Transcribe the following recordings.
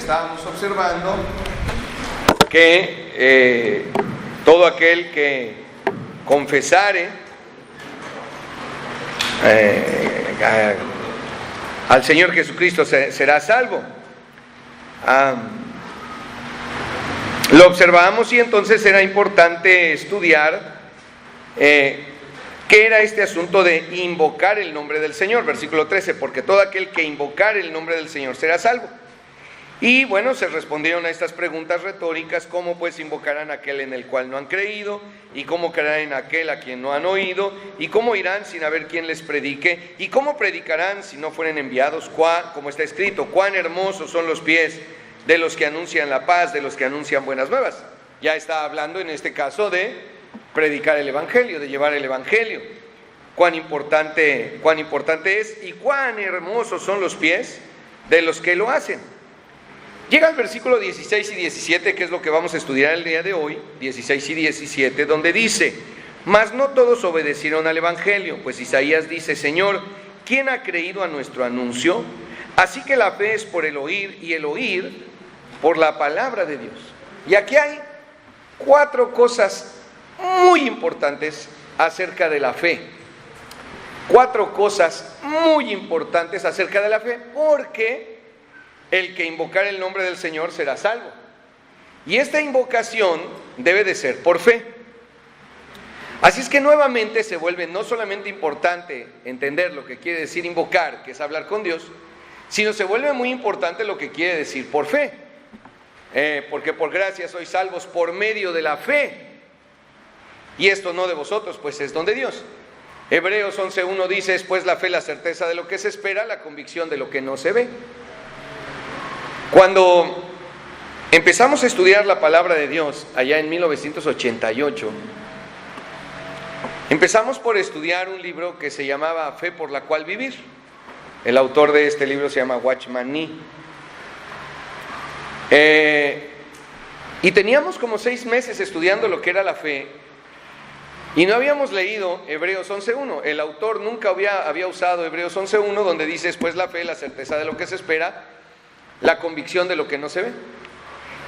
estábamos observando que todo aquel que confesare al Señor Jesucristo será salvo. Lo observábamos y entonces era importante estudiar qué era este asunto de invocar el nombre del Señor. Versículo 13, porque todo aquel que invocare el nombre del Señor será salvo. Y bueno, se respondieron a estas preguntas retóricas: ¿cómo pues invocarán a aquel en el cual no han creído? ¿Y cómo creerán en aquel a quien no han oído? ¿Y cómo irán sin haber quien les predique? ¿Y cómo predicarán si no fueren enviados? Como está escrito: cuán hermosos son los pies de los que anuncian la paz, de los que anuncian buenas nuevas. Ya está hablando en este caso de predicar el Evangelio, de llevar el Evangelio. Cuán importante es y cuán hermosos son los pies de los que lo hacen. Llega el versículo 16 y 17, que es lo que vamos a estudiar el día de hoy, 16 y 17, donde dice: mas no todos obedecieron al Evangelio, pues Isaías dice: Señor, ¿quién ha creído a nuestro anuncio? Así que la fe es por el oír, y el oír por la palabra de Dios. Y aquí hay 4 cosas muy importantes acerca de la fe. 4 cosas muy importantes acerca de la fe, porque el que invocar el nombre del Señor será salvo. Y esta invocación debe de ser por fe. Así es que nuevamente se vuelve no solamente importante entender lo que quiere decir invocar, que es hablar con Dios, sino se vuelve muy importante lo que quiere decir por fe. Porque por gracia sois salvos por medio de la fe. Y esto no de vosotros, pues es don de Dios. Hebreos 11:1 dice: es pues la fe la certeza de lo que se espera, la convicción de lo que no se ve. Cuando empezamos a estudiar la palabra de Dios allá en 1988, empezamos por estudiar un libro que se llamaba Fe por la cual vivir. El autor de este libro se llama Watchman Nee. Y teníamos como 6 meses estudiando lo que era la fe, y no habíamos leído Hebreos 11:1. El autor nunca había usado Hebreos 11:1, donde dice: es pues la fe la certeza de lo que se espera, la convicción de lo que no se ve.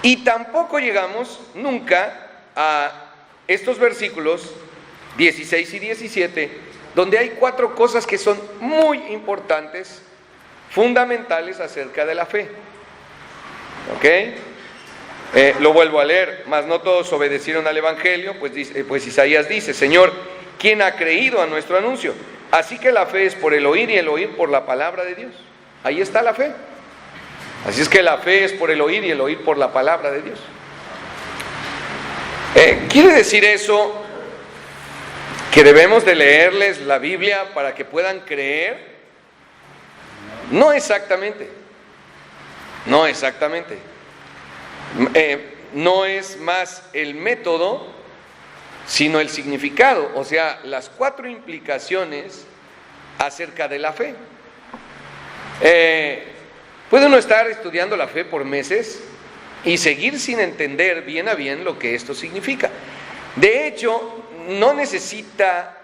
Y tampoco llegamos nunca a estos versículos 16 y 17, donde hay 4 cosas que son muy importantes, fundamentales acerca de la fe. ¿Ok? Lo vuelvo a leer: mas no todos obedecieron al Evangelio, pues Isaías dice: Señor, ¿quién ha creído a nuestro anuncio? Así que la fe es por el oír, y el oír por la palabra de Dios. Ahí está la fe. Así es que la fe es por el oír, y el oír por la palabra de Dios. ¿Quiere decir eso que debemos de leerles la Biblia para que puedan creer? No exactamente. No exactamente. No es más el método, sino el significado, o sea, las 4 implicaciones acerca de la fe. Puede uno estar estudiando la fe por meses y seguir sin entender bien a bien lo que esto significa. De hecho, no necesita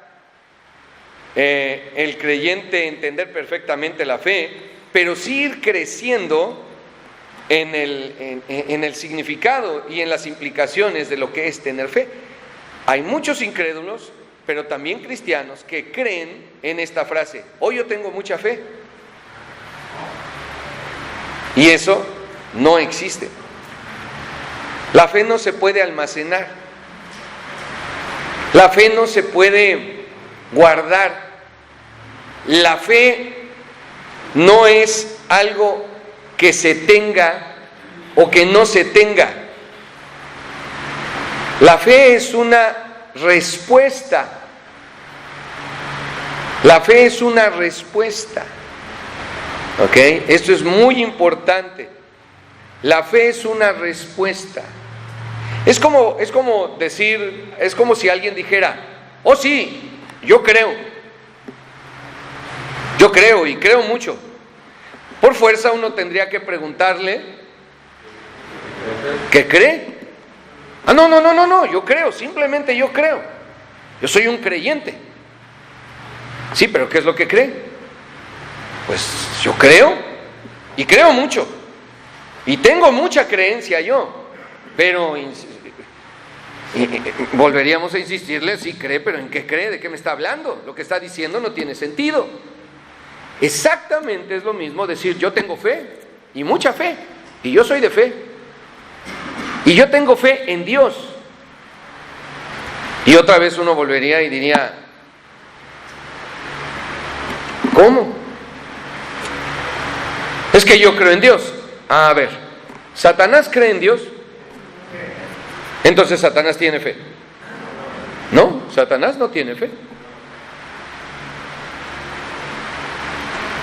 el creyente entender perfectamente la fe, pero sí ir creciendo en el significado y en las implicaciones de lo que es tener fe. Hay muchos incrédulos, pero también cristianos, que creen en esta frase: hoy yo tengo mucha fe. Y eso no existe. La fe no se puede almacenar. La fe no se puede guardar. La fe no es algo que se tenga o que no se tenga. La fe es una respuesta. La fe es una respuesta. ¿Ok? Esto es muy importante. La fe es una respuesta. Es como decir, es como si alguien dijera: oh sí, yo creo y creo mucho. Por fuerza uno tendría que preguntarle: ¿qué cree? No, yo creo, simplemente yo creo. Yo soy un creyente. Sí, pero ¿qué es lo que cree? Pues yo creo, y creo mucho. Y tengo mucha creencia yo, pero volveríamos a insistirle, sí cree, pero ¿en qué cree? ¿De qué me está hablando? Lo que está diciendo no tiene sentido. Exactamente es lo mismo decir yo tengo fe, y mucha fe, y yo soy de fe, y yo tengo fe en Dios. Y otra vez uno volvería y diría, ¿cómo? Es que yo creo en Dios. A ver, ¿Satanás cree en Dios? Entonces Satanás tiene fe. No, Satanás no tiene fe.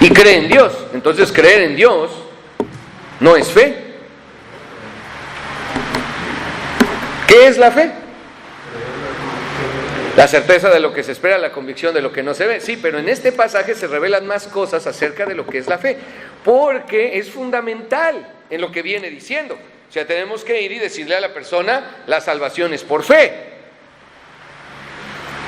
Y cree en Dios. Entonces creer en Dios no es fe. ¿Qué es la fe? La certeza de lo que se espera, la convicción de lo que no se ve. Sí, pero en este pasaje se revelan más cosas acerca de lo que es la fe, porque es fundamental en lo que viene diciendo. O sea, tenemos que ir y decirle a la persona, la salvación es por fe.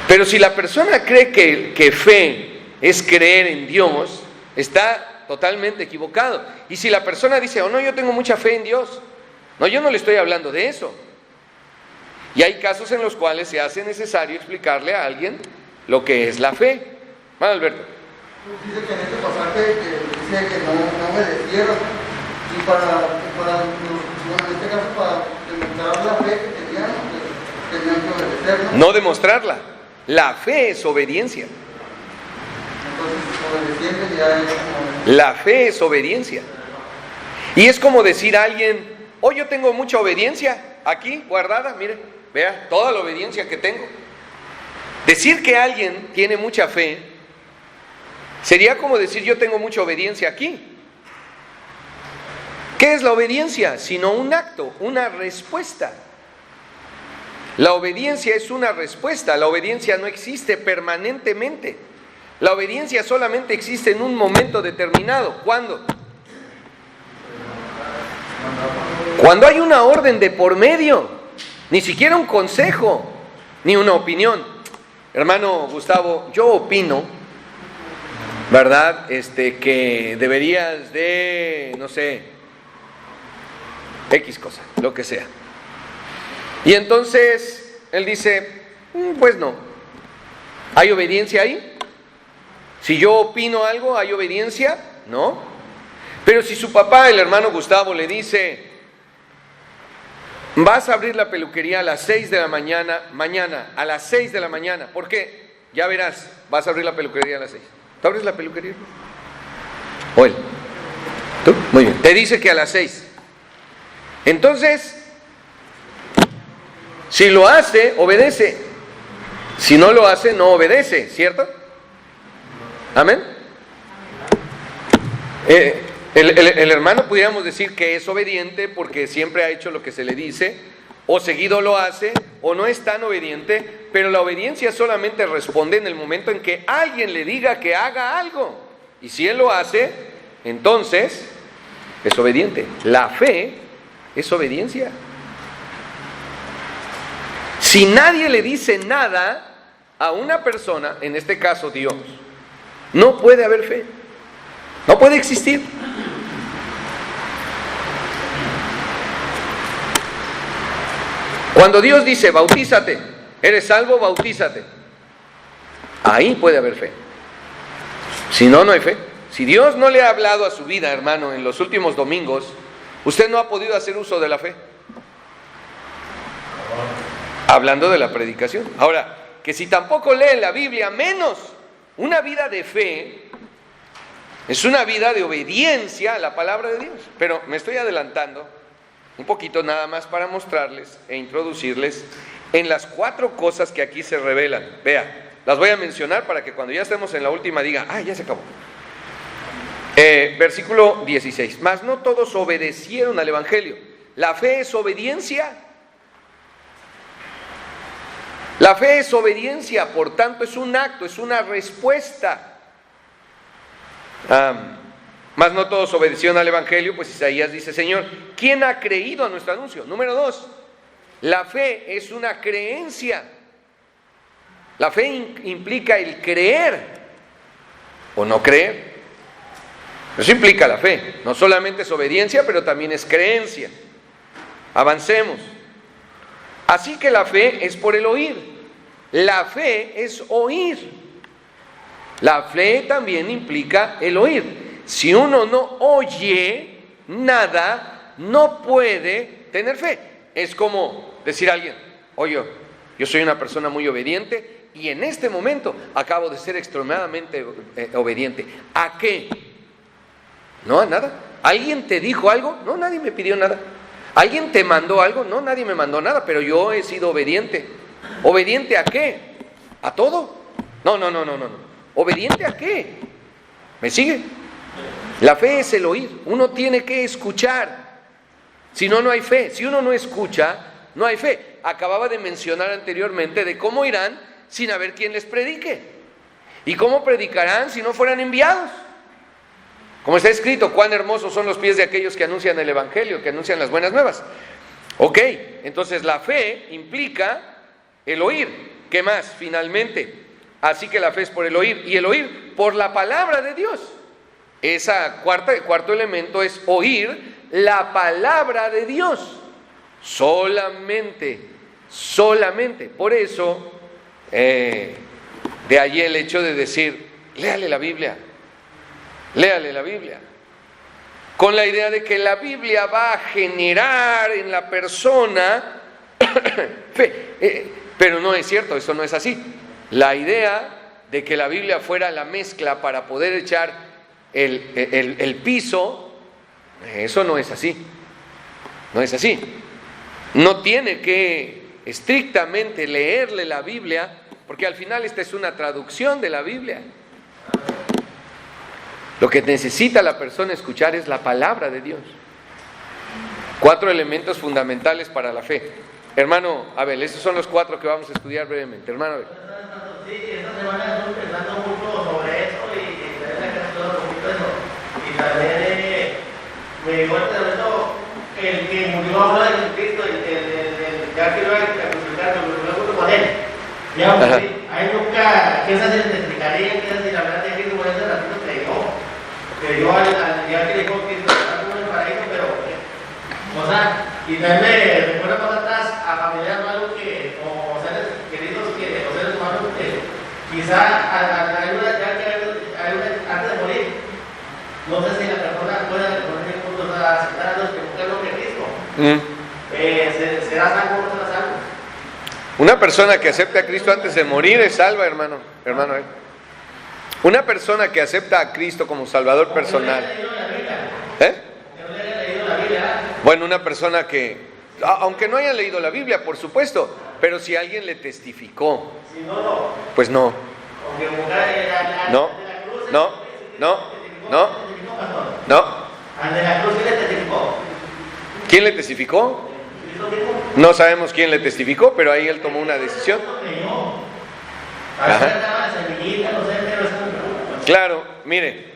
Pero si la persona cree que fe es creer en Dios, está totalmente equivocado. Y si la persona dice, oh no, yo tengo mucha fe en Dios, no, yo no le estoy hablando de eso. Y hay casos en los cuales se hace necesario explicarle a alguien lo que es la fe. Bueno, Alberto. Dice que en este pasaje dice que no obedecieron. Y en este caso, para demostrar la fe que tenían que obedecer, ¿no? No demostrarla. La fe es obediencia. Entonces, obedeciendo ya es como... La fe es obediencia. Y es como decir a alguien, oh, yo tengo mucha obediencia aquí guardada, mire. Vea, toda la obediencia que tengo. Decir que alguien tiene mucha fe sería como decir yo tengo mucha obediencia aquí. ¿Qué es la obediencia? Sino un acto, una respuesta. La obediencia es una respuesta. La obediencia no existe permanentemente. La obediencia solamente existe en un momento determinado. ¿Cuándo? Cuando hay una orden de por medio. Ni siquiera un consejo, ni una opinión. Hermano Gustavo, yo opino, ¿verdad? Que deberías de, no sé, X cosa, lo que sea. Y entonces él dice, pues no. ¿Hay obediencia ahí? Si yo opino algo, ¿hay obediencia? No. Pero si su papá, el hermano Gustavo, le dice, vas a abrir la peluquería a las 6 de la mañana, a las 6 de la mañana. ¿Por qué? Ya verás, vas a abrir la peluquería a las 6. ¿Tú abres la peluquería? ¿O él? ¿Tú? Muy bien. Te dice que a las 6. Entonces, si lo hace, obedece. Si no lo hace, no obedece, ¿cierto? ¿Amén? El hermano pudiéramos decir que es obediente porque siempre ha hecho lo que se le dice, o seguido lo hace, o no es tan obediente, pero la obediencia solamente responde en el momento en que alguien le diga que haga algo. Y si él lo hace, entonces es obediente. La fe es obediencia. Si nadie le dice nada a una persona, en este caso Dios, no puede haber fe. No puede existir. Cuando Dios dice, bautízate, eres salvo, bautízate. Ahí puede haber fe. Si no, no hay fe. Si Dios no le ha hablado a su vida, hermano, en los últimos domingos, usted no ha podido hacer uso de la fe. Hablando de la predicación. Ahora, que si tampoco lee la Biblia, menos. Una vida de fe es una vida de obediencia a la palabra de Dios. Pero me estoy adelantando un poquito nada más para mostrarles e introducirles en las 4 cosas que aquí se revelan. Vea, las voy a mencionar para que cuando ya estemos en la última diga, ya se acabó. Versículo 16. Mas no todos obedecieron al Evangelio. ¿La fe es obediencia? La fe es obediencia, por tanto es un acto, es una respuesta. Mas no todos obedecieron al Evangelio, pues Isaías dice, Señor, ¿quién ha creído a nuestro anuncio? Número 2, la fe es una creencia. La fe implica el creer o no creer. Eso implica la fe. No solamente es obediencia, pero también es creencia. Avancemos. Así que la fe es por el oír. La fe es oír. La fe también implica el oír. Si uno no oye nada, no puede tener fe. Es como decir a alguien: oye, yo soy una persona muy obediente y en este momento acabo de ser extremadamente obediente. ¿A qué? No, a nada. ¿Alguien te dijo algo? No, nadie me pidió nada. ¿Alguien te mandó algo? No, nadie me mandó nada, pero yo he sido obediente. ¿Obediente a qué? ¿A todo? No. ¿Obediente a qué? ¿Me sigue? La fe es el oír. Uno tiene que escuchar. Si no, no hay fe. Si uno no escucha, no hay fe. Acababa de mencionar anteriormente de cómo irán sin haber quien les predique. ¿Y cómo predicarán si no fueran enviados? Como está escrito, cuán hermosos son los pies de aquellos que anuncian el evangelio, que anuncian las buenas nuevas. Ok, entonces la fe implica el oír. ¿Qué más? Finalmente, así que la fe es por el oír, y el oír por la palabra de Dios. Cuarto elemento es oír la palabra de Dios. Solamente. Por eso, de allí el hecho de decir: léale la Biblia, con la idea de que la Biblia va a generar en la persona fe. Pero no es cierto, eso no es así. La idea de que la Biblia fuera la mezcla para poder echar el piso, eso no es así. No es así. No tiene que estrictamente leerle la Biblia, porque al final esta es una traducción de la Biblia. Lo que necesita la persona escuchar es la palabra de Dios. 4 elementos fundamentales para la fe. Hermano Abel, esos son los 4 que vamos a estudiar brevemente. Hermano Abel. Sí, esta semana estoy pensando mucho sobre eso y también un poquito eso. Y también me llegó el momento el que murió ahora de Jesucristo, ya que lo hay que crucificar, lo murió junto con él. Ya, pues, ahí nunca, ¿qué se identificaría? ¿Qué se la verdad de que por ese ratito creyó al día que dijo que estaba en el paraíso, pero, o sea, y también me recuerda más atrás a familiares malos que, o seres queridos, que, o seres humanos que quizá hay una antes de morir, no sé si la persona puede poner puntos a aceptar a Dios que busca lo que Cristo. ¿Será salvo o no será salvo? Una persona que acepta a Cristo antes de morir es salva, hermano. Una persona que acepta a Cristo como Salvador personal. Bueno, una persona que, aunque no haya leído la Biblia, por supuesto, pero si alguien le testificó, pues no. No. ¿Quién le testificó? No sabemos quién le testificó, pero ahí él tomó una decisión. Ajá. Claro, mire,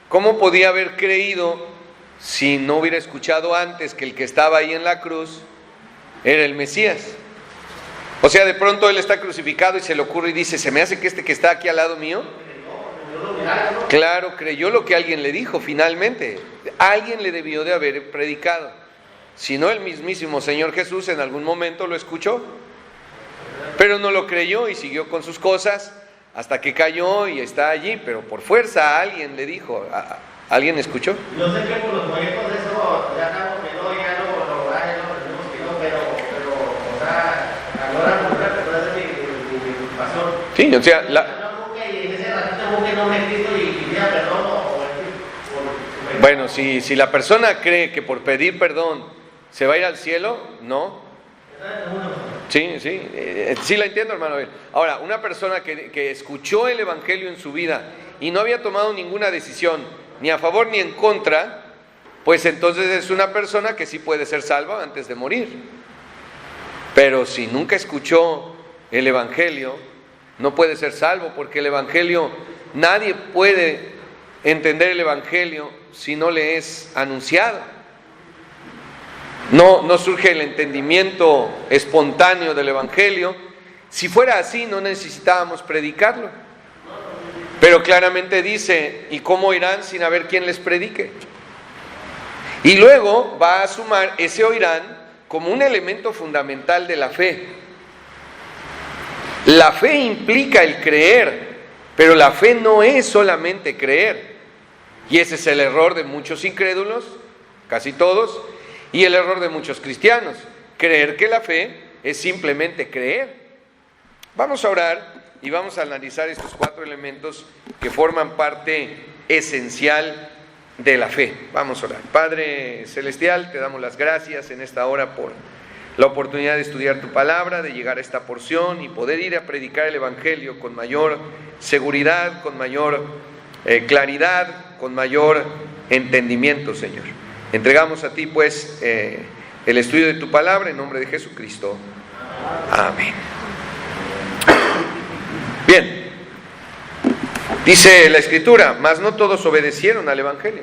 ¿cómo podía haber creído si no hubiera escuchado antes que el que estaba ahí en la cruz era el Mesías? O sea, de pronto él está crucificado y se le ocurre y dice: ¿se me hace que este que está aquí al lado mío? Claro, creyó lo que alguien le dijo finalmente. Alguien le debió de haber predicado. Si no, el mismísimo Señor Jesús en algún momento lo escuchó, pero no lo creyó y siguió con sus cosas hasta que cayó y está allí, pero por fuerza alguien le dijo, ¿alguien escuchó? Yo sé que por los proyectos eso ya sabemos que no, ya lo tenemos que no, pero, o sea, ahora no esa es mi pasión. Sí, o sea, bueno, si la persona cree que por pedir perdón se va a ir al cielo, no. Sí la entiendo, hermano. Ahora, una persona que escuchó el evangelio en su vida y no había tomado ninguna decisión, ni a favor ni en contra, pues entonces es una persona que sí puede ser salva antes de morir. Pero si nunca escuchó el evangelio, no puede ser salvo, porque el evangelio, nadie puede entender el evangelio si no le es anunciado. No surge el entendimiento espontáneo del evangelio. Si fuera así, no necesitábamos predicarlo. Pero Pero claramente dice, ¿y cómo irán sin haber quien les predique? Y luego va a sumar ese oirán como un elemento fundamental de la fe. La fe implica el creer, pero la fe no es solamente creer. Y ese es el error de muchos incrédulos, casi todos, y el error de muchos cristianos. Creer que la fe es simplemente creer. Vamos a orar y vamos a analizar estos 4 elementos que forman parte esencial de la fe. Vamos a orar. Padre Celestial, te damos las gracias en esta hora por la oportunidad de estudiar tu palabra, de llegar a esta porción y poder ir a predicar el Evangelio con mayor seguridad, con mayor claridad, con mayor entendimiento, Señor. Entregamos a ti, pues, el estudio de tu palabra en nombre de Jesucristo. Amén. Bien, dice la Escritura, mas no todos obedecieron al Evangelio.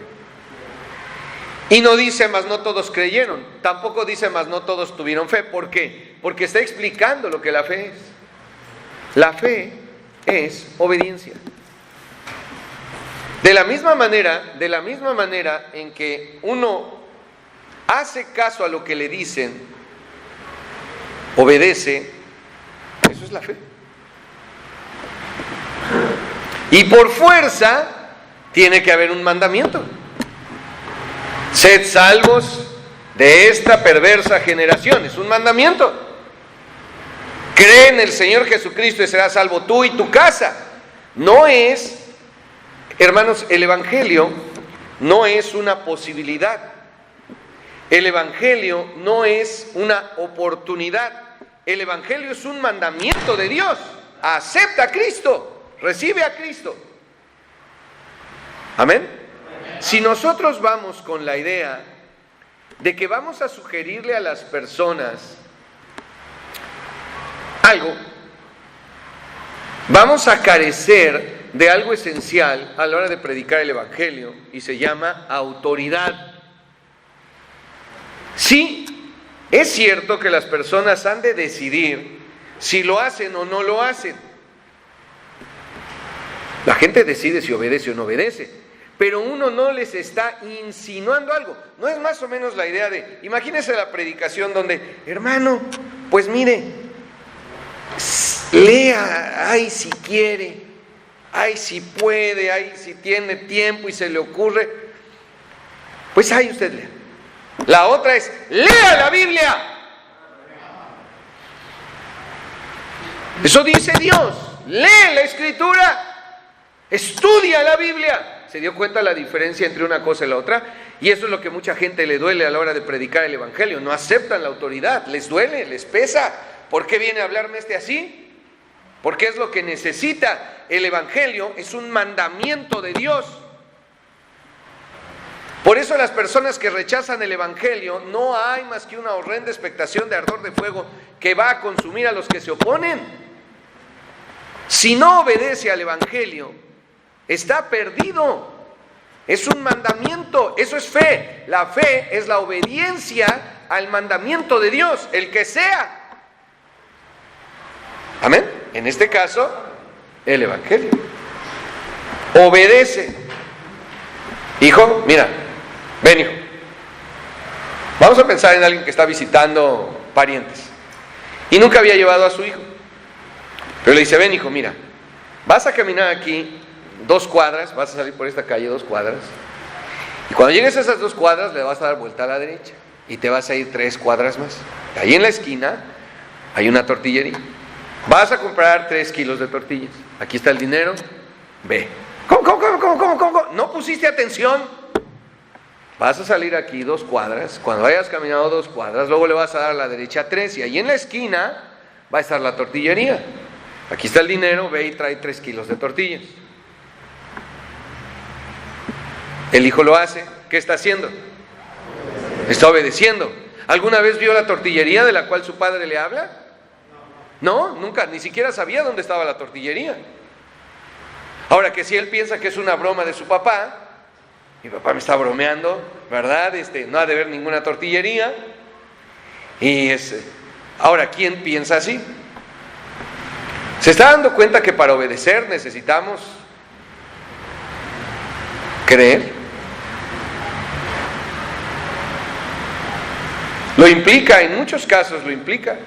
Y no dice, mas no todos creyeron. Tampoco dice, mas no todos tuvieron fe. ¿Por qué? Porque está explicando lo que la fe es. La fe es obediencia. De la misma manera en que uno hace caso a lo que le dicen, obedece, eso es la fe. Y por fuerza tiene que haber un mandamiento. Sed salvos de esta perversa generación. Es un mandamiento. Cree en el Señor Jesucristo y serás salvo tú y tu casa. No es, hermanos, el Evangelio no es una posibilidad. El Evangelio no es una oportunidad. El Evangelio es un mandamiento de Dios. Acepta a Cristo. Recibe a Cristo. Amén. Si nosotros vamos con la idea de que vamos a sugerirle a las personas algo, vamos a carecer de algo esencial a la hora de predicar el Evangelio, y se llama autoridad. Sí, es cierto que las personas han de decidir si lo hacen o no lo hacen. La gente decide si obedece o no obedece, pero uno no les está insinuando algo. No es más o menos la idea de, imagínese la predicación donde, hermano, pues mire, lea, ay si quiere, ay si puede, ay si tiene tiempo y se le ocurre, pues ahí usted lea. La otra es, lea la Biblia. Eso dice Dios, lee la Escritura. Estudia la Biblia. ¿Se dio cuenta la diferencia entre una cosa y la otra? Y eso es lo que mucha gente le duele a la hora de predicar el Evangelio. No aceptan la autoridad, les duele, les pesa. ¿Por qué viene a hablarme así? Porque es lo que necesita. El Evangelio es un mandamiento de Dios. Por eso las personas que rechazan el Evangelio, no hay más que una horrenda expectación de ardor de fuego que va a consumir a los que se oponen. Si no obedece al Evangelio, está perdido. Es un mandamiento, eso es fe. La fe es la obediencia al mandamiento de Dios, el que sea. Amén. En este caso, el Evangelio. Obedece. Hijo, mira, ven hijo. Vamos a pensar en alguien que está visitando parientes y nunca había llevado a su hijo. Pero le dice, ven hijo, mira, vas a caminar aquí 2 cuadras, vas a salir por esta calle 2 cuadras, y cuando llegues a esas 2 cuadras le vas a dar vuelta a la derecha y te vas a ir 3 cuadras más. Ahí en la esquina hay una tortillería. Vas a comprar 3 kilos de tortillas. Aquí está el dinero, ve. ¿Cómo? ¿No pusiste atención? Vas a salir aquí 2 cuadras, cuando hayas caminado 2 cuadras, luego le vas a dar a la derecha 3, y ahí en la esquina va a estar la tortillería. Aquí está el dinero, ve y trae 3 kilos de tortillas. El hijo lo hace. ¿Qué está haciendo? Está obedeciendo. ¿Alguna vez vio la tortillería de la cual su padre le habla? No, nunca, ni siquiera sabía dónde estaba la tortillería. Ahora, que si él piensa que es una broma de su papá, mi papá me está bromeando, ¿verdad? No ha de haber ninguna tortillería. Ahora, ¿quién piensa así? ¿Se está dando cuenta que para obedecer necesitamos Creer. Lo implica, en muchos casos lo implica.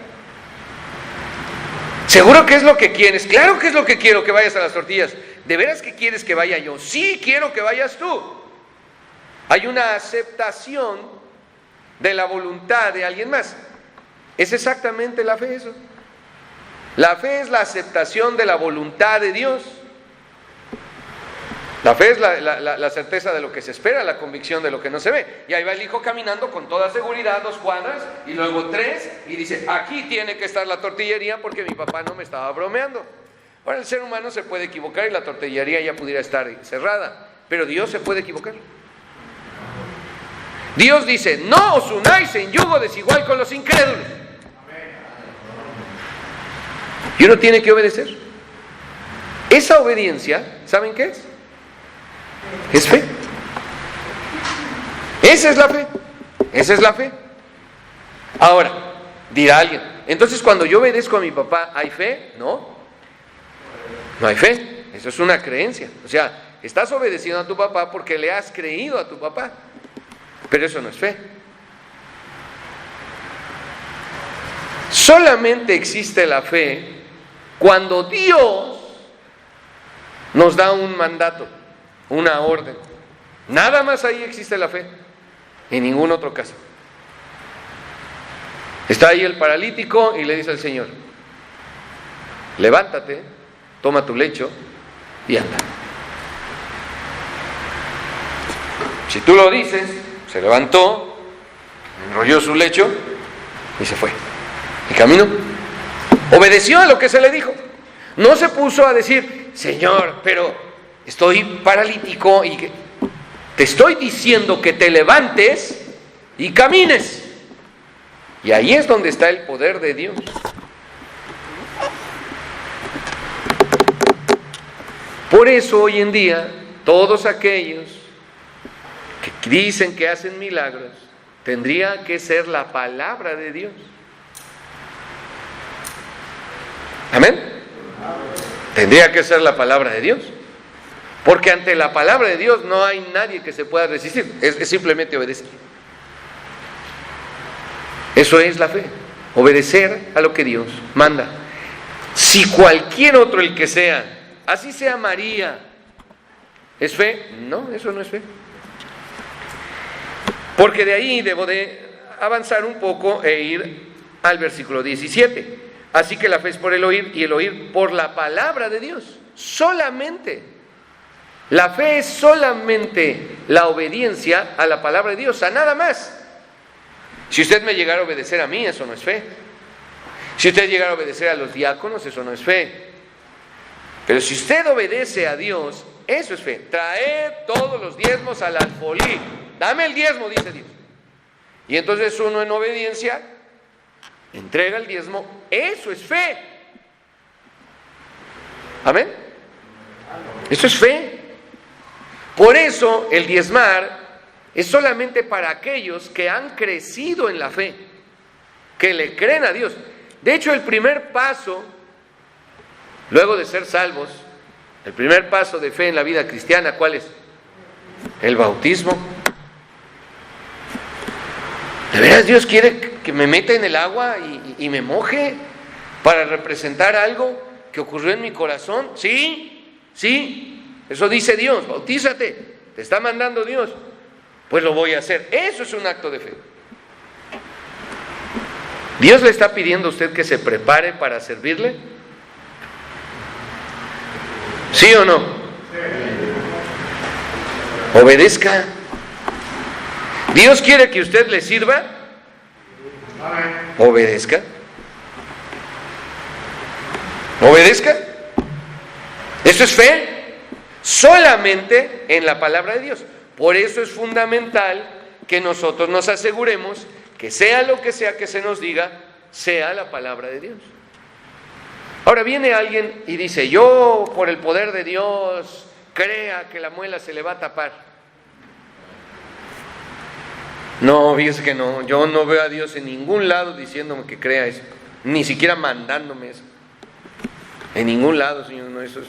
¿Seguro que es lo que quieres? Claro que es lo que quiero, que vayas a las tortillas. ¿De veras que quieres que vaya yo? Sí, quiero que vayas tú. Hay una aceptación de la voluntad de alguien más. Es exactamente la fe eso. La fe es la aceptación de la voluntad de Dios. La fe es la certeza de lo que se espera, la convicción de lo que no se ve. Y ahí va el hijo caminando con toda seguridad 2 cuadras y luego 3 y dice, aquí tiene que estar la tortillería porque mi papá no me estaba bromeando. Ahora el ser humano se puede equivocar y la tortillería ya pudiera estar cerrada, pero Dios se puede equivocar. Dios dice, no os unáis en yugo desigual con los incrédulos. Y uno tiene que obedecer. Esa obediencia, ¿saben qué es? Es fe. Esa es la fe. Esa es la fe. Ahora, dirá alguien, entonces cuando yo obedezco a mi papá, ¿hay fe? No. No hay fe. Eso es una creencia. O sea, estás obedeciendo a tu papá porque le has creído a tu papá. Pero eso no es fe. Solamente existe la fe cuando Dios nos da un mandato, una orden. Nada más ahí existe la fe, en ningún otro caso. Está ahí el paralítico y le dice al Señor, levántate, toma tu lecho y anda. Si tú lo dices, se levantó, enrolló su lecho y se fue. Y caminó. Obedeció a lo que se le dijo. No se puso a decir, Señor, pero estoy paralítico y te estoy diciendo que te levantes y camines. Y ahí es donde está el poder de Dios. Por eso hoy en día, todos aquellos que dicen que hacen milagros, tendría que ser la palabra de Dios. ¿Amén? Tendría que ser la palabra de Dios. Porque ante la palabra de Dios no hay nadie que se pueda resistir. Es simplemente obedecer. Eso es la fe. Obedecer a lo que Dios manda. Si cualquier otro, el que sea, así sea María, ¿es fe? No, eso no es fe. Porque de ahí debo de avanzar un poco e ir al versículo 17. Así que la fe es por el oír y el oír por la palabra de Dios. Solamente. La fe es solamente la obediencia a la palabra de Dios, a nada más. Si usted me llegara a obedecer a mí, eso no es fe. Si usted llegara a obedecer a los diáconos, eso no es fe. Pero si usted obedece a Dios, eso es fe. Traed todos los diezmos al alfolí. Dame el diezmo, dice Dios. Y entonces uno en obediencia entrega el diezmo. Eso es fe. ¿Amén? Eso es fe. Por eso el diezmar es solamente para aquellos que han crecido en la fe, que le creen a Dios. De hecho, el primer paso, luego de ser salvos, el primer paso de fe en la vida cristiana, ¿cuál es? El bautismo. ¿De veras Dios quiere que me meta en el agua y me moje para representar algo que ocurrió en mi corazón? Sí, sí. Eso dice Dios, bautízate, te está mandando Dios, pues lo voy a hacer. Eso es un acto de fe. ¿Dios le está pidiendo a usted que se prepare para servirle? ¿Sí o no? Obedezca. ¿Dios quiere que usted le sirva? Obedezca. Obedezca. Eso es fe. Solamente en la palabra de Dios. Por eso es fundamental que nosotros nos aseguremos que sea lo que sea que se nos diga, sea la palabra de Dios. Ahora viene alguien y dice, yo por el poder de Dios crea que la muela se le va a tapar. No, fíjese que no, yo no veo a Dios en ningún lado diciéndome que crea eso, ni siquiera mandándome eso. En ningún lado, Señor, no, eso es.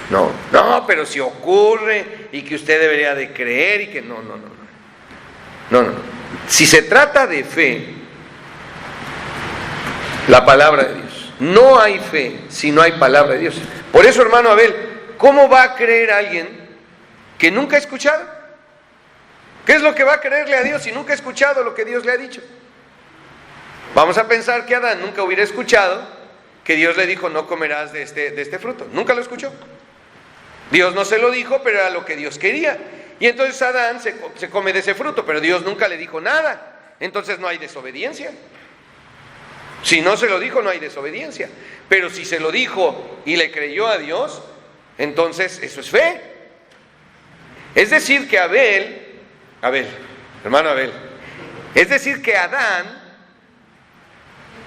No, pero si ocurre y que usted debería de creer y que no. Si se trata de fe, la palabra de Dios. No hay fe si no hay palabra de Dios. Por eso, hermano Abel, ¿cómo va a creer alguien que nunca ha escuchado? ¿Qué es lo que va a creerle a Dios si nunca ha escuchado lo que Dios le ha dicho? Vamos a pensar que Adán nunca hubiera escuchado que Dios le dijo, no comerás de este fruto. Nunca lo escuchó. Dios no se lo dijo, pero era lo que Dios quería. Y entonces Adán se come de ese fruto, pero Dios nunca le dijo nada. Entonces no hay desobediencia. Si no se lo dijo, no hay desobediencia. Pero si se lo dijo y le creyó a Dios, entonces eso es fe. Es decir que hermano Abel, es decir que Adán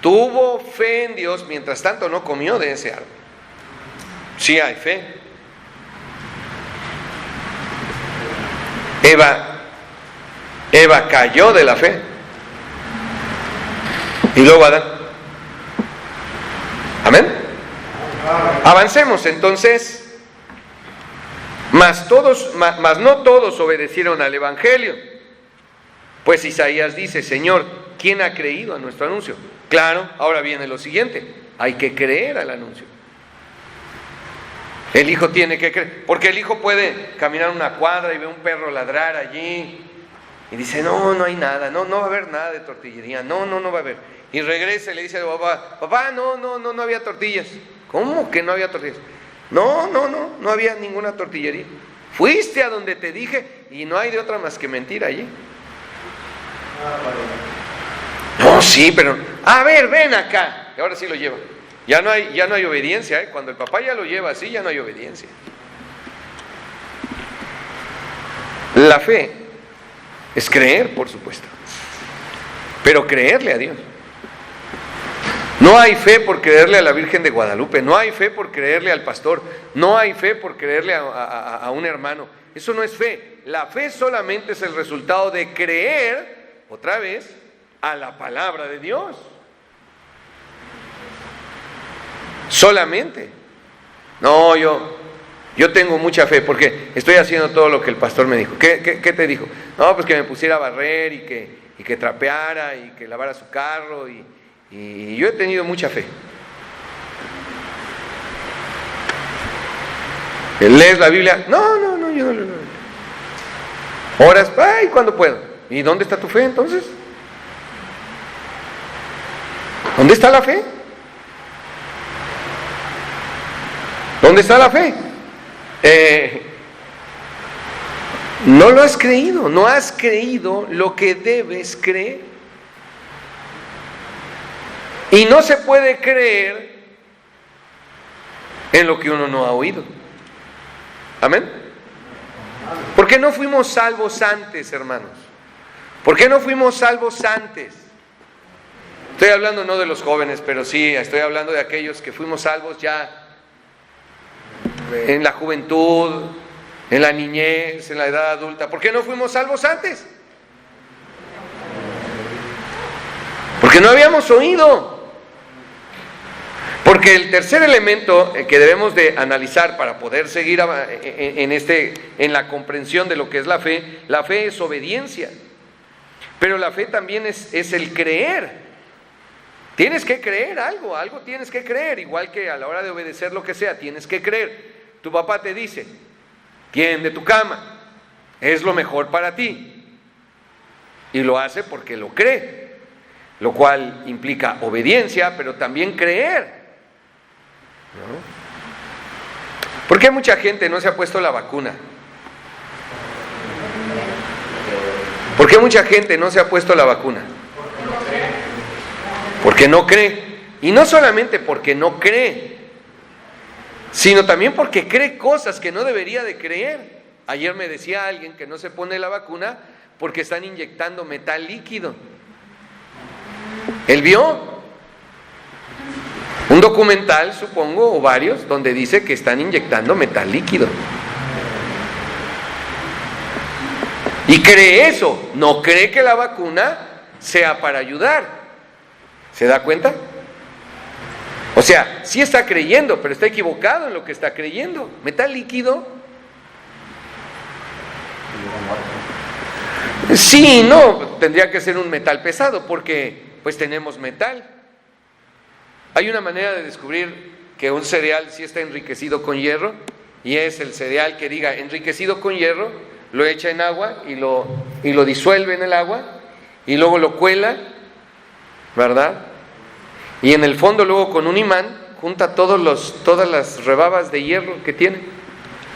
tuvo fe en Dios, mientras tanto no comió de ese árbol. Sí hay fe. Eva cayó de la fe. Y luego Adán. ¿Amén? Avancemos entonces. Mas no todos obedecieron al Evangelio. Pues Isaías dice, Señor, ¿quién ha creído a nuestro anuncio? Claro, ahora viene lo siguiente. Hay que creer al anuncio. El hijo tiene que creer, porque el hijo puede caminar una cuadra y ve un perro ladrar allí y dice, no hay nada, no va a haber nada de tortillería, no va a haber. Y regresa y le dice a papá, no había tortillas. ¿Cómo que no había tortillas? No había ninguna tortillería. Fuiste a donde te dije y no hay de otra más que mentira allí. No, sí, pero, a ver, ven acá. Y ahora sí lo lleva. Ya no hay obediencia, ¿eh? Cuando el papá ya lo lleva así, ya no hay obediencia. La fe es creer, por supuesto, pero creerle a Dios. No hay fe por creerle a la Virgen de Guadalupe, no hay fe por creerle al pastor, no hay fe por creerle a un hermano. Eso no es fe. La fe solamente es el resultado de creer, otra vez, a la palabra de Dios. Solamente. No, yo tengo mucha fe porque estoy haciendo todo lo que el pastor me dijo. ¿Qué te dijo? No, pues que me pusiera a barrer y que trapeara y que lavara su carro y yo he tenido mucha fe. ¿Lees la Biblia? No, yo no leo. Oras, ay, cuando puedo. ¿Y dónde está tu fe entonces? ¿Dónde está la fe? ¿Dónde está la fe? No lo has creído, no has creído lo que debes creer. Y no se puede creer en lo que uno no ha oído. ¿Amén? ¿Por qué no fuimos salvos antes, hermanos? ¿Por qué no fuimos salvos antes? Estoy hablando no de los jóvenes, pero sí, estoy hablando de aquellos que fuimos salvos ya en la juventud, en la niñez, en la edad adulta. ¿Por qué no fuimos salvos antes? Porque no habíamos oído. Porque el tercer elemento que debemos de analizar para poder seguir en la comprensión de lo que es la fe es obediencia. Pero la fe también es el creer. Tienes que creer algo tienes que creer, igual que a la hora de obedecer lo que sea, tienes que creer. Tu papá te dice, tiende tu cama, es lo mejor para ti. Y lo hace porque lo cree, lo cual implica obediencia, pero también creer. ¿No? ¿Por qué mucha gente no se ha puesto la vacuna? ¿Por qué mucha gente no se ha puesto la vacuna? Porque no cree. Y no solamente porque no cree, sino también porque cree cosas que no debería de creer. Ayer me decía alguien que no se pone la vacuna porque están inyectando metal líquido. Él vio un documental, supongo, o varios, donde dice que están inyectando metal líquido. Y cree eso, no cree que la vacuna sea para ayudar. ¿Se da cuenta? O sea, sí está creyendo, pero está equivocado en lo que está creyendo. ¿Metal líquido? Sí, no, tendría que ser un metal pesado, porque pues tenemos metal. Hay una manera de descubrir que un cereal sí está enriquecido con hierro, y es el cereal que diga enriquecido con hierro, lo echa en agua y lo disuelve en el agua, y luego lo cuela, ¿verdad? Y en el fondo luego con un imán junta todas las rebabas de hierro que tiene,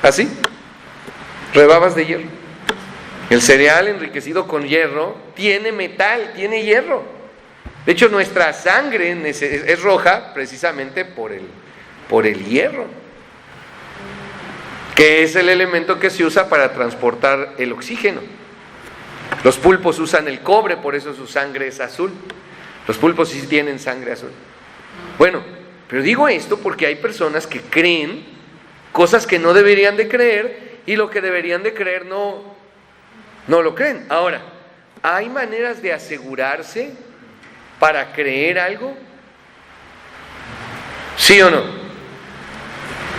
así, rebabas de hierro. El cereal enriquecido con hierro tiene metal, tiene hierro. De hecho, nuestra sangre es roja precisamente por el hierro, que es el elemento que se usa para transportar el oxígeno. Los pulpos usan el cobre, por eso su sangre es azul. Los pulpos sí tienen sangre azul. Bueno, pero digo esto porque hay personas que creen cosas que no deberían de creer, y lo que deberían de creer no lo creen. Ahora, ¿hay maneras de asegurarse para creer algo? ¿Sí o no?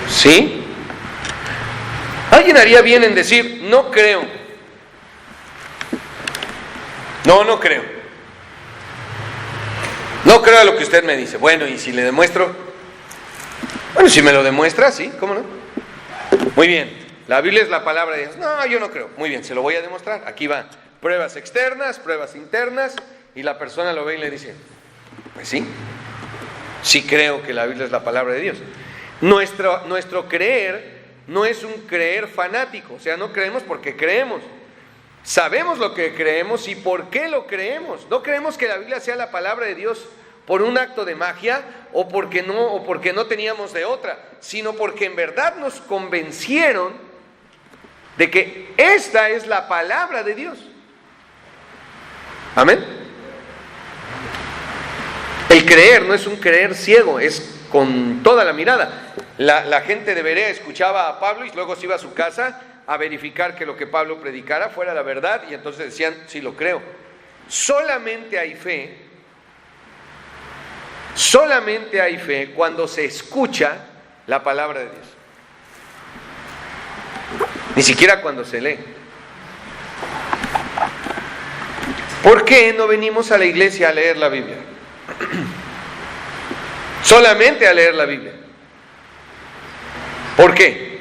¿Sí? ¿Alguien haría bien en decir, no creo? No creo. No creo a lo que usted me dice. Bueno, ¿y si le demuestro? Bueno, si me lo demuestra, sí, ¿cómo no? Muy bien, la Biblia es la palabra de Dios. No, yo no creo. Muy bien, se lo voy a demostrar. Aquí va, pruebas externas, pruebas internas, y la persona lo ve y le dice, pues sí, sí creo que la Biblia es la palabra de Dios. Nuestro creer no es un creer fanático, o sea, no creemos porque creemos. Sabemos lo que creemos y por qué lo creemos. No creemos que la Biblia sea la palabra de Dios por un acto de magia o porque no teníamos de otra, sino porque en verdad nos convencieron de que esta es la palabra de Dios. Amén. El creer no es un creer ciego, es con toda la mirada. La gente de Berea escuchaba a Pablo y luego se iba a su casa a verificar que lo que Pablo predicara fuera la verdad, y entonces decían, sí lo creo. Solamente hay fe cuando se escucha la palabra de Dios, ni siquiera cuando se lee. ¿Por qué no venimos a la iglesia a leer la Biblia? Solamente a leer la Biblia. ¿Por qué?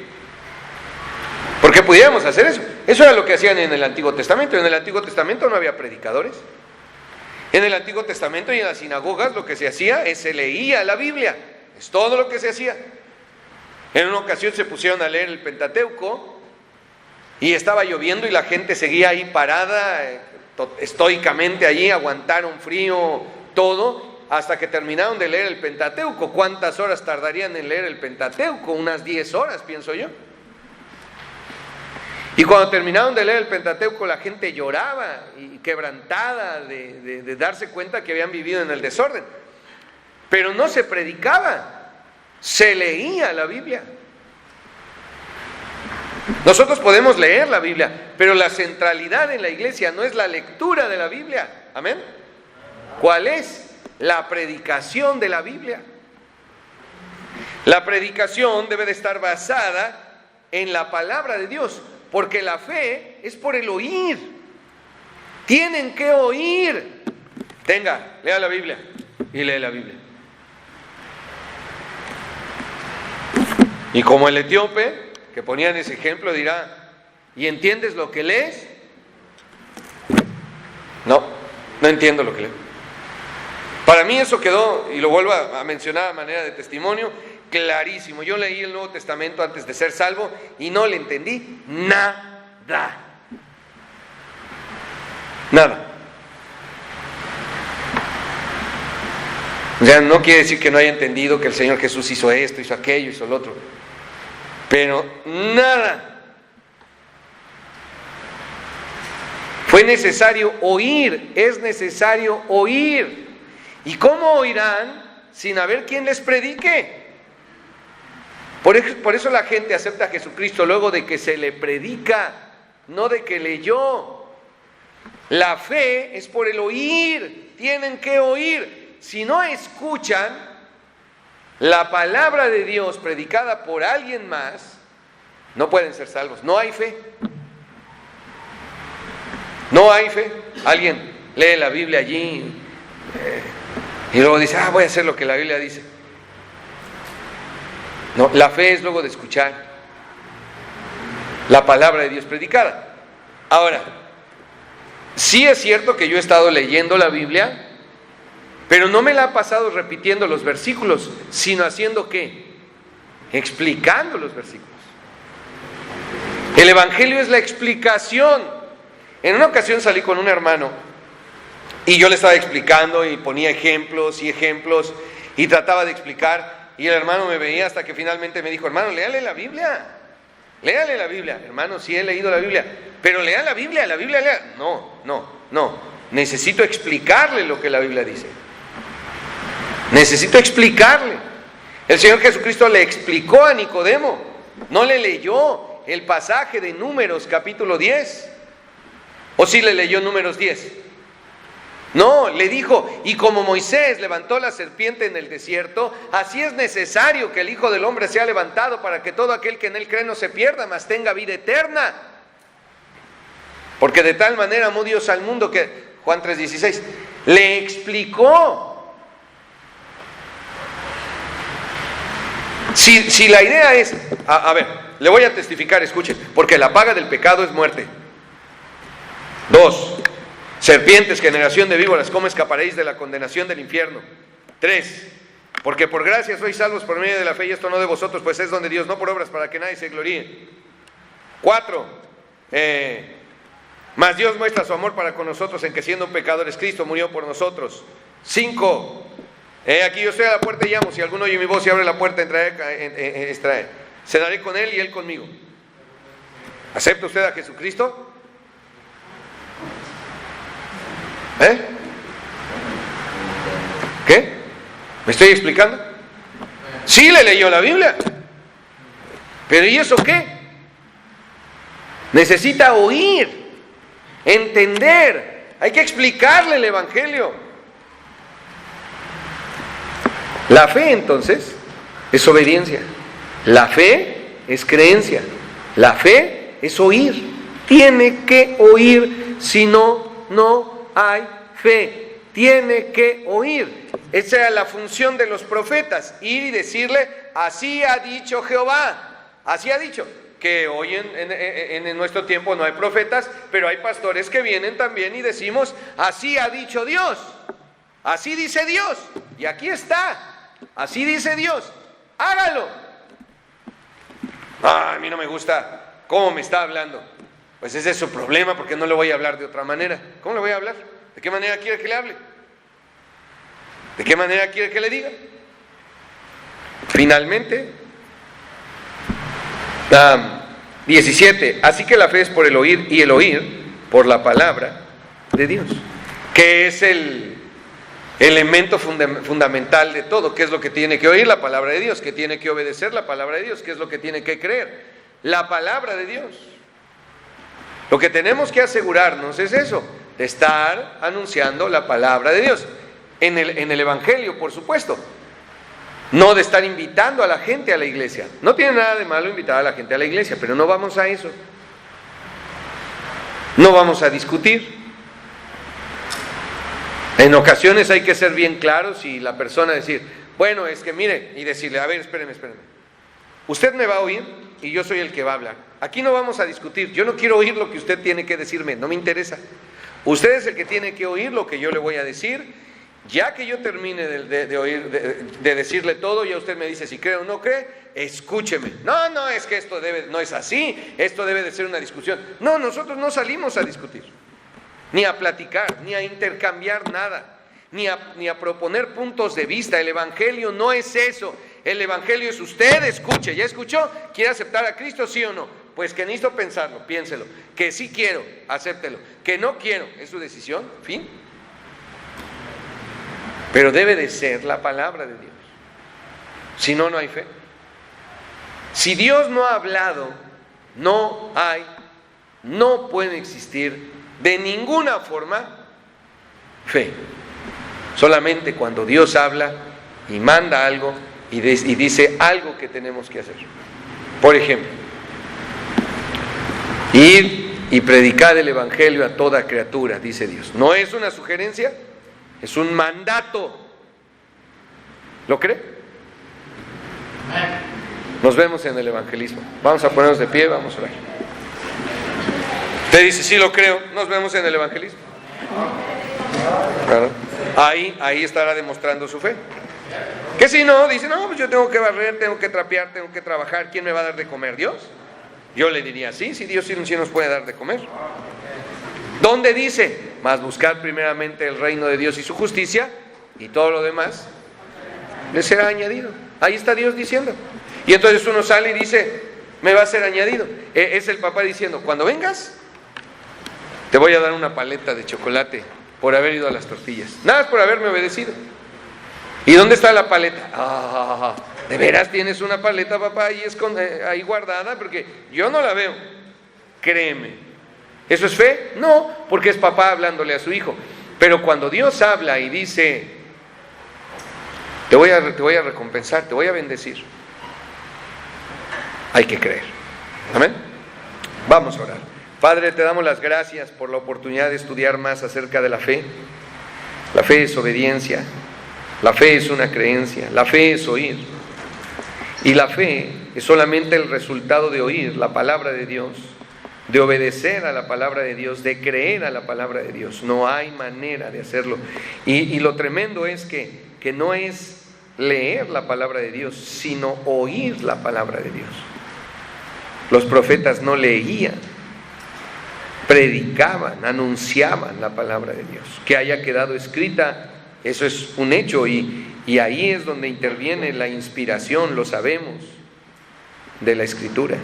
Porque pudiéramos hacer eso. Eso era lo que hacían en el Antiguo Testamento. En el Antiguo Testamento no había predicadores. En el Antiguo Testamento y en las sinagogas lo que se hacía es se leía la Biblia. Es todo lo que se hacía. En una ocasión se pusieron a leer el Pentateuco y estaba lloviendo y la gente seguía ahí parada, estoicamente allí, aguantaron frío, todo, hasta que terminaron de leer el Pentateuco. ¿Cuántas horas tardarían en leer el Pentateuco? Unas 10 horas, pienso yo. Y cuando terminaron de leer el Pentateuco, la gente lloraba y quebrantada de darse cuenta que habían vivido en el desorden. Pero no se predicaba, se leía la Biblia. Nosotros podemos leer la Biblia, pero la centralidad en la iglesia no es la lectura de la Biblia. ¿Amén? ¿Cuál es? La predicación de la Biblia. La predicación debe de estar basada en la palabra de Dios, porque la fe es por el oír. Tienen que oír. Tenga, lea la Biblia y lee la Biblia. Y como el etíope, que ponían ese ejemplo, dirá, ¿y entiendes lo que lees? No entiendo lo que leo. Para mí eso quedó, y lo vuelvo a mencionar a manera de testimonio, clarísimo. Yo leí el Nuevo Testamento antes de ser salvo y no le entendí nada. O sea, no quiere decir que no haya entendido que el Señor Jesús hizo esto, hizo aquello, hizo lo otro, pero nada. Fue necesario oír, es necesario oír. ¿Y cómo oirán sin haber quien les predique? Por eso la gente acepta a Jesucristo luego de que se le predica, no de que leyó. La fe es por el oír, tienen que oír. Si no escuchan, la palabra de Dios predicada por alguien más, no pueden ser salvos. No hay fe. No hay fe. Alguien lee la Biblia allí y luego dice, voy a hacer lo que la Biblia dice. No, la fe es luego de escuchar la palabra de Dios predicada. Ahora, sí es cierto que yo he estado leyendo la Biblia, pero no me la ha pasado repitiendo los versículos, sino haciendo ¿qué? Explicando los versículos. El Evangelio es la explicación. En una ocasión salí con un hermano y yo le estaba explicando y ponía ejemplos y trataba de explicar, y el hermano me veía hasta que finalmente me dijo, hermano, léale la Biblia. Léale la Biblia. Hermano, sí he leído la Biblia, pero lea la Biblia, lea. No. Necesito explicarle lo que la Biblia dice. Necesito explicarle. El Señor Jesucristo le explicó a Nicodemo, no le leyó el pasaje de Números capítulo 10. ¿O sí le leyó Números 10? No, le dijo, y como Moisés levantó la serpiente en el desierto, así es necesario que el Hijo del Hombre sea levantado para que todo aquel que en él cree no se pierda, mas tenga vida eterna. Porque de tal manera amó Dios al mundo que, Juan 3:16, le explicó. Si la idea es, a ver, le voy a testificar, escuchen, porque la paga del pecado es muerte. 2, serpientes, generación de víboras, ¿cómo escaparéis de la condenación del infierno? 3, porque por gracia sois salvos por medio de la fe, y esto no de vosotros, pues es don de Dios, no por obras, para que nadie se gloríe. 4, mas Dios muestra su amor para con nosotros en que siendo pecadores Cristo murió por nosotros. 5, aquí yo estoy a la puerta y llamo, si alguno oye mi voz y abre la puerta, entraré, cenaré con él y él conmigo. ¿Acepta usted a Jesucristo? ¿Qué? ¿Me estoy explicando? Sí le leyó la Biblia, pero ¿y eso qué? Necesita oír, entender, hay que explicarle el Evangelio. La fe entonces es obediencia, la fe es creencia, la fe es oír. Tiene que oír, si no, no hay fe. Tiene que oír. Esa era la función de los profetas, ir y decirle, así ha dicho Jehová, así ha dicho. Que hoy en nuestro tiempo no hay profetas, pero hay pastores que vienen también y decimos, así ha dicho Dios, así dice Dios, y aquí está, así dice Dios, hágalo. A mí no me gusta cómo me está hablando. Pues ese es su problema, porque no le voy a hablar de otra manera. ¿Cómo le voy a hablar? ¿De qué manera quiere que le hable? ¿De qué manera quiere que le diga? Finalmente, 17, así que la fe es por el oír, y el oír por la palabra de Dios, que es el elemento fundamental de todo. ¿Qué es lo que tiene que oír? La palabra de Dios. ¿Qué tiene que obedecer? La palabra de Dios. ¿Qué es lo que tiene que creer? La palabra de Dios. Lo que tenemos que asegurarnos es eso, de estar anunciando la palabra de Dios, en el Evangelio, por supuesto, no de estar invitando a la gente a la iglesia. No tiene nada de malo invitar a la gente a la iglesia, pero no vamos a eso, no vamos a discutir. En ocasiones hay que ser bien claros y la persona decir, bueno, es que mire, y decirle, a ver, espéreme, usted me va a oír y yo soy el que va a hablar. Aquí no vamos a discutir, yo no quiero oír lo que usted tiene que decirme, no me interesa. Usted es el que tiene que oír lo que yo le voy a decir. Ya que yo termine de oír, de decirle todo, ya usted me dice si cree o no cree, escúcheme. No, es que esto no es así, esto debe de ser una discusión. No, nosotros no salimos a discutir, ni a platicar, ni a intercambiar nada, ni a proponer puntos de vista. El Evangelio no es eso. El Evangelio es usted escuche. ¿Ya escuchó? ¿Quiere aceptar a Cristo, sí o no? Pues que necesito pensarlo, piénselo. Que sí quiero, acéptelo. Que no quiero, es su decisión, fin. Pero debe de ser la palabra de Dios. Si no, no hay fe. Si Dios no ha hablado, no puede existir de ninguna forma fe. Solamente cuando Dios habla y manda algo y dice algo que tenemos que hacer. Por ejemplo, ir y predicar el evangelio a toda criatura, dice Dios. No es una sugerencia, es un mandato. ¿Lo cree? Nos vemos en el evangelismo. Vamos a ponernos de pie, vamos a orar. Usted dice, sí lo creo, nos vemos en el evangelismo. Claro. Ahí estará demostrando su fe. Que si no, dice, no, pues yo tengo que barrer, tengo que trapear, tengo que trabajar, ¿quién me va a dar de comer? ¿Dios? Yo le diría, sí, Dios sí nos puede dar de comer. ¿Dónde dice? Mas buscar primeramente el reino de Dios y su justicia, y todo lo demás le será añadido. Ahí está Dios diciendo. Y entonces uno sale y dice, me va a ser añadido. Es el papá diciendo, cuando vengas, te voy a dar una paleta de chocolate por haber ido a las tortillas. Nada, por haberme obedecido. ¿Y dónde está la paleta? ¿De veras tienes una paleta, papá, ahí guardada? Porque yo no la veo. Créeme. ¿Eso es fe? No, porque es papá hablándole a su hijo. Pero cuando Dios habla y dice, te voy a recompensar, te voy a bendecir, hay que creer. Amén. Vamos a orar. Padre, te damos las gracias por la oportunidad de estudiar más acerca de la fe. La fe es obediencia. La fe es una creencia, la fe es oír. Y la fe es solamente el resultado de oír la palabra de Dios, de obedecer a la palabra de Dios, de creer a la palabra de Dios. No hay manera de hacerlo. Y lo tremendo es que no es leer la palabra de Dios, sino oír la palabra de Dios. Los profetas no leían, predicaban, anunciaban la palabra de Dios. Que haya quedado escrita, eso es un hecho, y ahí es donde interviene la inspiración, lo sabemos, de la Escritura.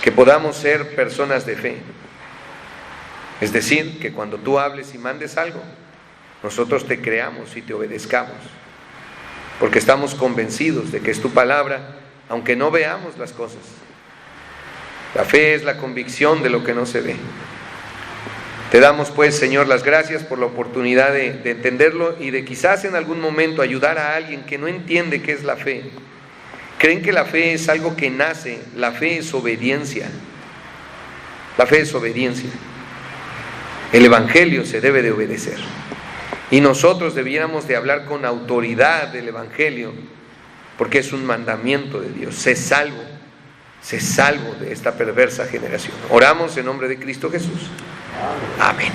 Que podamos ser personas de fe. Es decir, que cuando tú hables y mandes algo, nosotros te creamos y te obedezcamos. Porque estamos convencidos de que es tu palabra, aunque no veamos las cosas. La fe es la convicción de lo que no se ve. Te damos pues, Señor, las gracias por la oportunidad de entenderlo y de quizás en algún momento ayudar a alguien que no entiende qué es la fe. Creen que la fe es algo que nace, la fe es obediencia. La fe es obediencia. El Evangelio se debe de obedecer. Y nosotros debiéramos de hablar con autoridad del Evangelio, porque es un mandamiento de Dios. Sé salvo de esta perversa generación. Oramos en nombre de Cristo Jesús. Amén.